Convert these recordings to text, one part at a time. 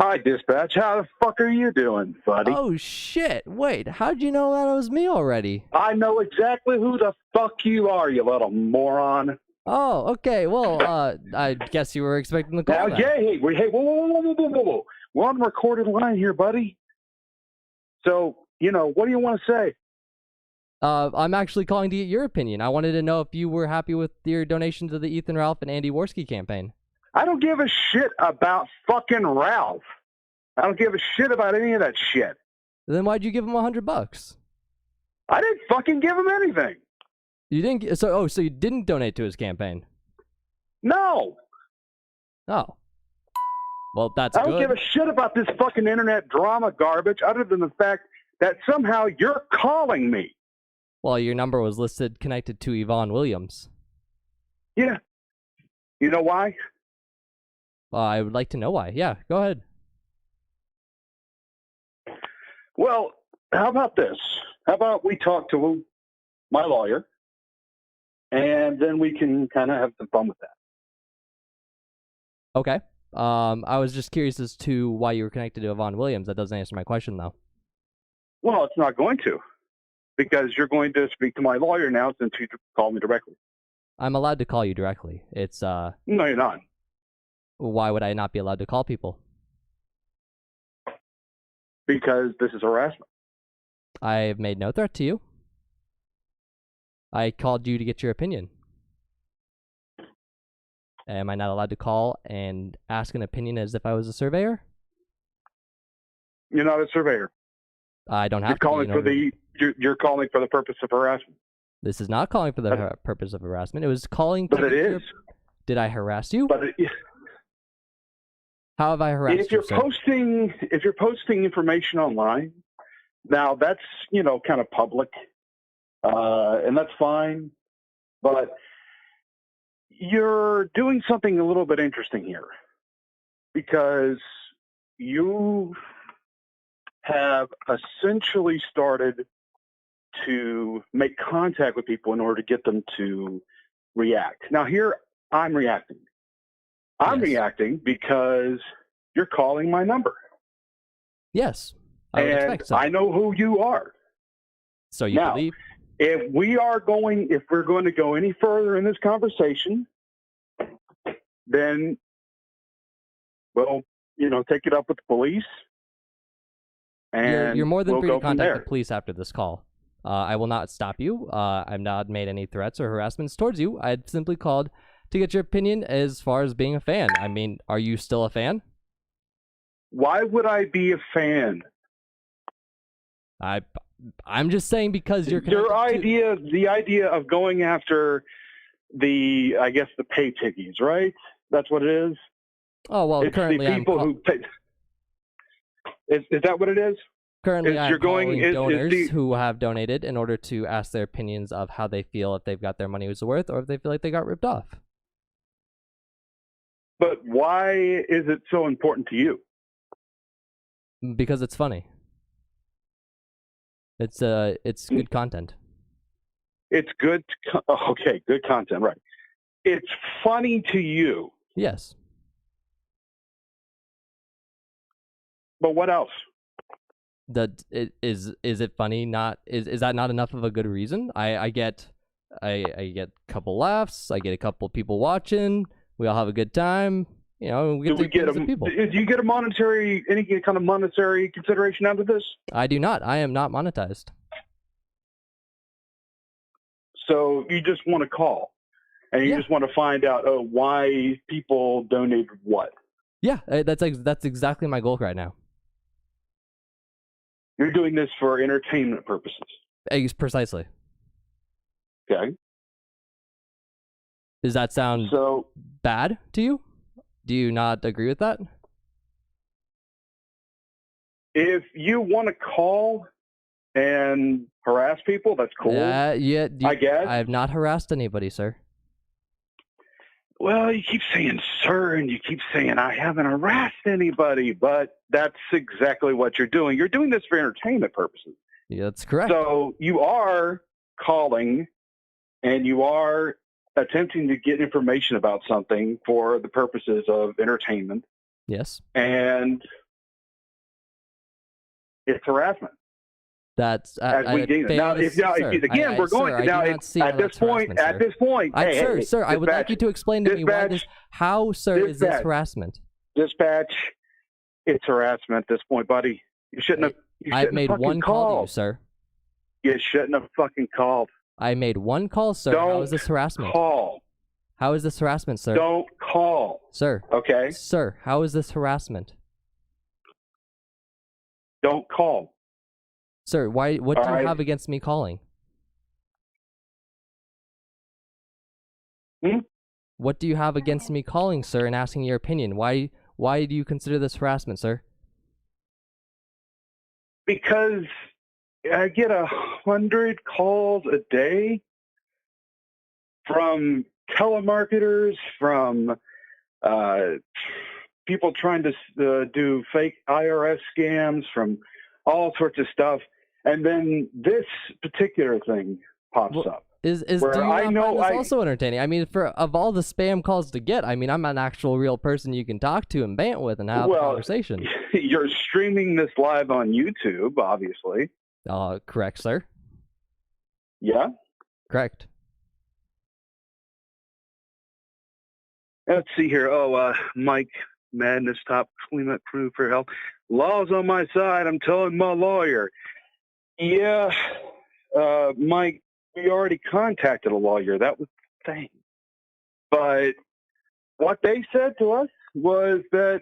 Hi, dispatch. How the fuck are you doing, buddy? Oh, shit. Wait, how'd you know that it was me already? I know exactly who the fuck you are, you little moron. Oh, okay. Well, I guess you were expecting the call. Now, hey, whoa. We're on the recorded line here, buddy. So, what do you want to say? I'm actually calling to get your opinion. I wanted to know if you were happy with your donation to the Ethan Ralph and Andy Warski campaign. I don't give a shit about fucking Ralph. I don't give a shit about any of that shit. Then why'd you give him $100? I didn't fucking give him anything. You didn't. So you didn't donate to his campaign? No. Oh. Well, that's I don't good. give a shit about this fucking internet drama garbage other than the fact that somehow you're calling me. Well, your number was listed connected to Yvonne Williams. Yeah. You know why? I would like to know why. Yeah, go ahead. Well, how about this? How about we talk to my lawyer, and then we can kind of have some fun with that. Okay. I was just curious as to why you were connected to Yvonne Williams. That doesn't answer my question, though. Well, it's not going to, because you're going to speak to my lawyer now since you called me directly. I'm allowed to call you directly. It's No, you're not. Why would I not be allowed to call people? Because this is harassment. I've made no threat to you. I called you to get your opinion. Am I not allowed to call and ask an opinion as if I was a surveyor? You're not a surveyor. I don't have You're calling you're calling for the purpose of harassment. This is not calling for the purpose of harassment. It was calling. But it is. Did I harass you? But how have I harassed you, sir? If you're posting information online, now that's kind of public, and that's fine. But you're doing something a little bit interesting here, because you have essentially started to make contact with people in order to get them to react. Now here I'm reacting. I'm reacting because you're calling my number. Yes. I would expect so. I know who you are. So you believe? If we're going to go any further in this conversation, then we'll, take it up with the police. And you're more than we'll free go to from contact there. the police after this call. I will not stop you. I've not made any threats or harassments towards you. I simply called to get your opinion as far as being a fan. I mean, are you still a fan? Why would I be a fan? I'm just saying because you're the idea of going after the pay piggies, right? That's what it is. Oh well, it's currently the people who pay. Is that what it is? Currently, I'm calling donors who have donated in order to ask their opinions of how they feel, if they've got their money was worth, or if they feel like they got ripped off. But why is it so important to you? Because it's funny. It's good content. It's good. Okay, good content, right? It's funny to you. Yes. But what else? Is it funny? Is that not enough of a good reason? I get a couple laughs. I get a couple people watching. We all have a good time. We get people. Do you get any kind of monetary consideration out of this? I do not. I am not monetized. So you just want to call, and you just want to find out why people donated what? Yeah, that's exactly my goal right now. You're doing this for entertainment purposes. Precisely. Okay. Does that sound bad to you? Do you not agree with that? If you want to call and harass people, that's cool. Yeah, I guess. I have not harassed anybody, sir. Well, you keep saying sir, and you keep saying I haven't harassed anybody, but that's exactly what you're doing. You're doing this for entertainment purposes. Yeah, that's correct. So you are calling, and you are attempting to get information about something for the purposes of entertainment. Yes. And It's harassment. That's as we deem it. Now, again, we're going to now at this point. Sir, I would like you to explain to me why this. How, sir, is this harassment? Dispatch, it's harassment at this point, buddy. You shouldn't have. I've made one call to you, sir. You shouldn't have fucking called. I made one call, sir. How is this harassment? Call. How is this harassment, sir? Don't call. Sir. Okay. Sir, how is this harassment? Don't call. Sir, why? What do you have against me calling? What do you have against me calling, sir, and asking your opinion? Why do you consider this harassment, sir? Because I get 100 calls a day from telemarketers, from people trying to do fake IRS scams, from all sorts of stuff. And then this particular thing pops up. Do you not find this also entertaining? I mean, of all the spam calls to get, I mean, I'm an actual real person you can talk to and bant with and have a conversation. You're streaming this live on YouTube, obviously. Correct, sir. Yeah? Correct. Let's see here. Mike Madness, top cleanup crew for help. Law's on my side. I'm telling my lawyer. Yeah, Mike, we already contacted a lawyer. That was the thing. But what they said to us was that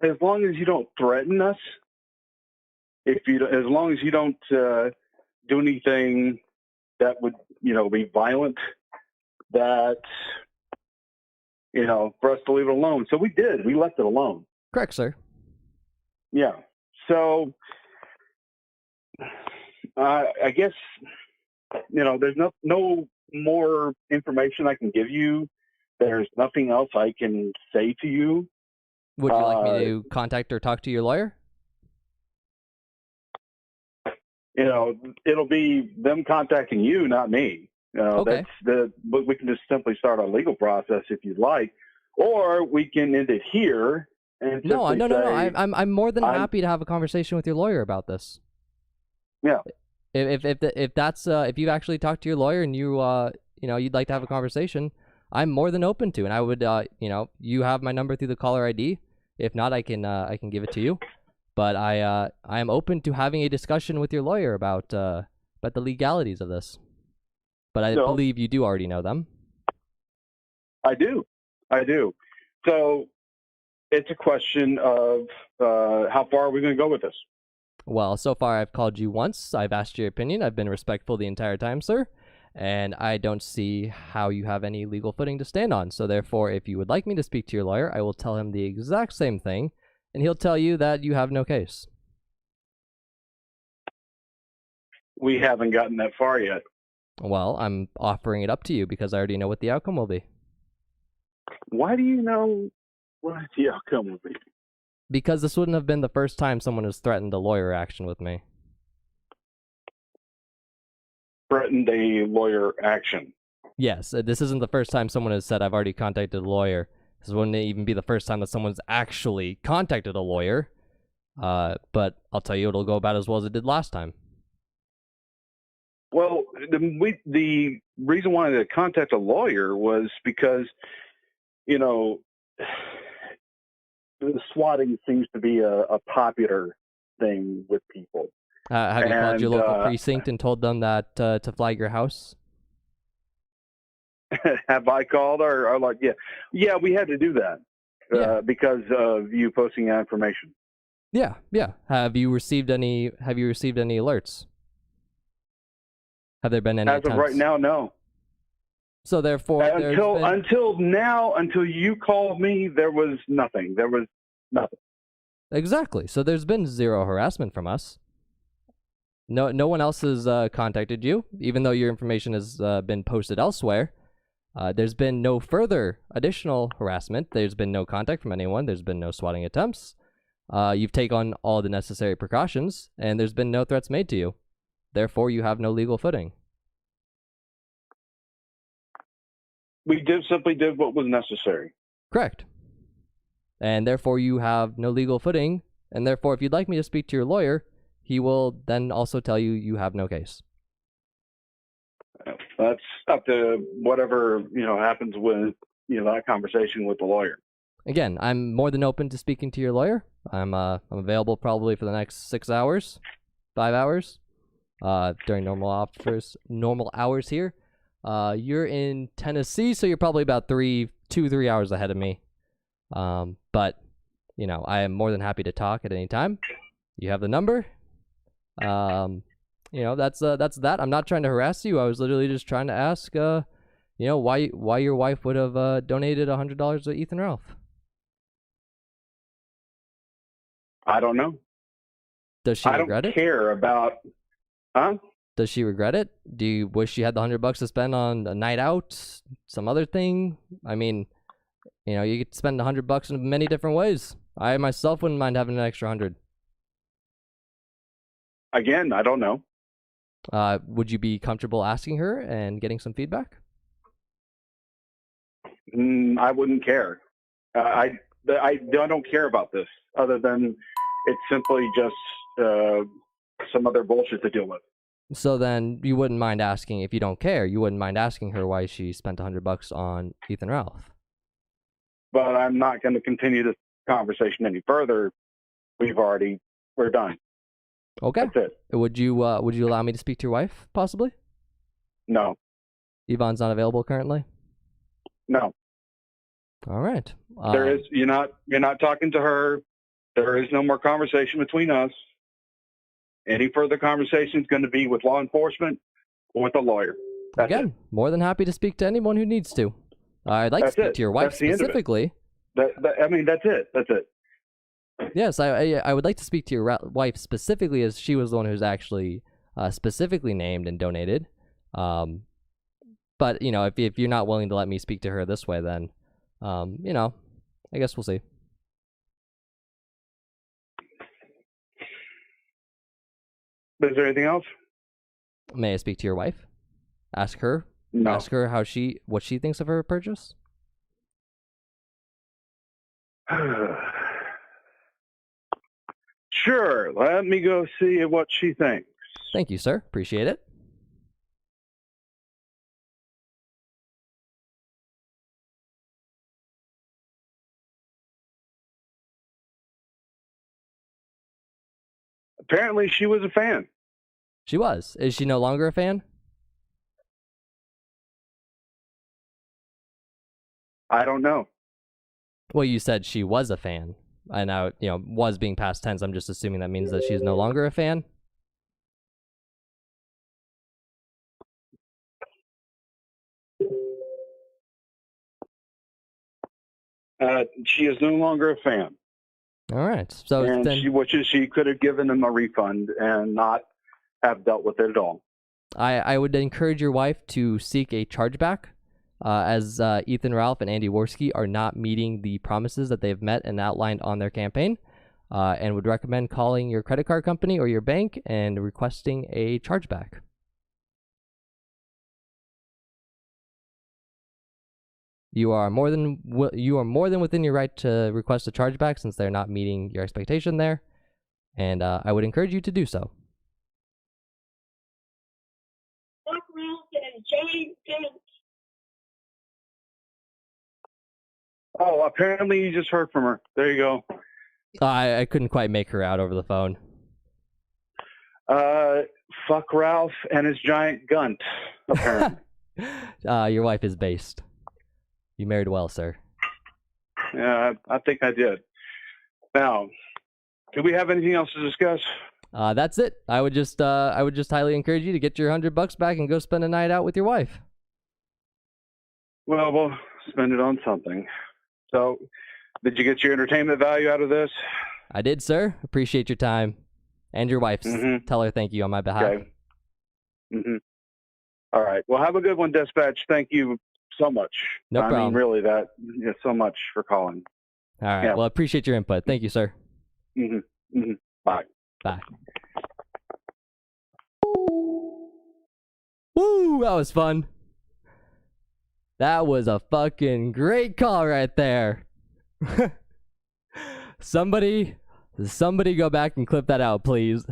as long as you don't threaten us, as long as you don't do anything that would, be violent, that, for us to leave it alone. So we did. We left it alone. Correct, sir. Yeah. So I guess, there's no more information I can give you. There's nothing else I can say to you. Would you like me to contact or talk to your lawyer? It'll be them contacting you, not me. Okay. But we can just simply start a legal process if you'd like, or we can end it here. And no. I'm more than happy to have a conversation with your lawyer about this. Yeah. If you've actually talked to your lawyer and you'd like to have a conversation, I'm more than open to. And I would, you have my number through the caller ID. If not, I can give it to you. But I am open to having a discussion with your lawyer about the legalities of this. But I believe you do already know them. I do. So it's a question of how far are we going to go with this? Well, so far I've called you once. I've asked your opinion. I've been respectful the entire time, sir. And I don't see how you have any legal footing to stand on. So therefore, if you would like me to speak to your lawyer, I will tell him the exact same thing. And he'll tell you that you have no case. We haven't gotten that far yet. Well, I'm offering it up to you because I already know what the outcome will be. Why do you know what the outcome will be? Because this wouldn't have been the first time someone has threatened a lawyer action with me. Threatened a lawyer action? Yes, this isn't the first time someone has said, I've already contacted a lawyer. This wouldn't even be the first time that someone's actually contacted a lawyer. But I'll tell you, it'll go about as well as it did last time. Well, the reason why they contact a lawyer was because, the swatting seems to be a popular thing with people. Have you called your local precinct and told them that to flag your house? Have I called or like, yeah, we had to do that because of you posting that information. Yeah. Have you received any alerts? Have there been any attempts? As of right now, no. So therefore, until you called me, there was nothing. Exactly. So there's been zero harassment from us. No one else has contacted you, even though your information has been posted elsewhere. There's been no further additional harassment. There's been no contact from anyone. There's been no swatting attempts. You've taken on all the necessary precautions, and there's been no threats made to you. Therefore, you have no legal footing. We simply did what was necessary. Correct. And therefore, you have no legal footing. And therefore, if you'd like me to speak to your lawyer, he will then also tell you you have no case. That's up to whatever, happens with, that conversation with the lawyer. Again, I'm more than open to speaking to your lawyer. I'm available probably for the next 6 hours, 5 hours, during normal hours here. You're in Tennessee, so you're probably about 3 hours ahead of me. But I am more than happy to talk at any time. You have the number. That's that. I'm not trying to harass you. I was literally just trying to ask, why your wife would have donated $100 to Ethan Ralph. I don't know. Does she regret it? I don't care about, huh? Does she regret it? Do you wish she had the $100 to spend on a night out, some other thing? I mean, you could spend $100 in many different ways. I myself wouldn't mind having an extra 100. Again, I don't know. Would you be comfortable asking her and getting some feedback? I wouldn't care. I don't care about this, other than it's simply just some other bullshit to deal with. So then you wouldn't mind asking, if you don't care, you wouldn't mind asking her why she spent $100 on Ethan Ralph. But I'm not going to continue this conversation any further. We're done. Okay. That's it. Would you allow me to speak to your wife, possibly? No. Yvonne's not available currently? No. All right. You're not talking to her. There is no more conversation between us. Any further conversation is going to be with law enforcement or with a lawyer. Again, more than happy to speak to anyone who needs to. I'd like to speak to your wife specifically. That's it. That's it. Yes, I would like to speak to your wife specifically, as she was the one who's actually specifically named and donated. But if you're not willing to let me speak to her this way, then I guess we'll see. Is there anything else? May I speak to your wife? Ask her. No. Ask her what she thinks of her purchase. Sure. Let me go see what she thinks. Thank you, sir. Appreciate it. Apparently, she was a fan. She was. Is she no longer a fan? I don't know. Well, you said she was a fan. And now, was being past tense. I'm just assuming that means that she's no longer a fan. She is no longer a fan. All right. So and then, she could have given him a refund and not have dealt with it at all. I would encourage your wife to seek a chargeback, as Ethan Ralph and Andy Warski are not meeting the promises that they've met and outlined on their campaign, and would recommend calling your credit card company or your bank and requesting a chargeback. You are more than within your right to request a chargeback, since they're not meeting your expectation there, and I would encourage you to do so. Oh, apparently you just heard from her. There you go. I couldn't quite make her out over the phone. Fuck Ralph and his giant gunt, apparently. Your wife is based. You married well, sir. Yeah, I think I did. Now, do we have anything else to discuss? That's it. I would just highly encourage you to get your $100 back and go spend a night out with your wife. Well, we'll spend it on something. So, did you get your entertainment value out of this? I did, sir. Appreciate your time. And your wife's. Mm-hmm. Tell her thank you on my behalf. Okay. Mm-hmm. All right. Well, have a good one, Dispatch. Thank you so much. No problem. I mean, really, so much for calling. All right. Yeah. Well, I appreciate your input. Thank you, sir. Mm-hmm. Mm-hmm. Bye. Bye. Woo! That was fun. That was a fucking great call right there. Somebody go back and clip that out, please.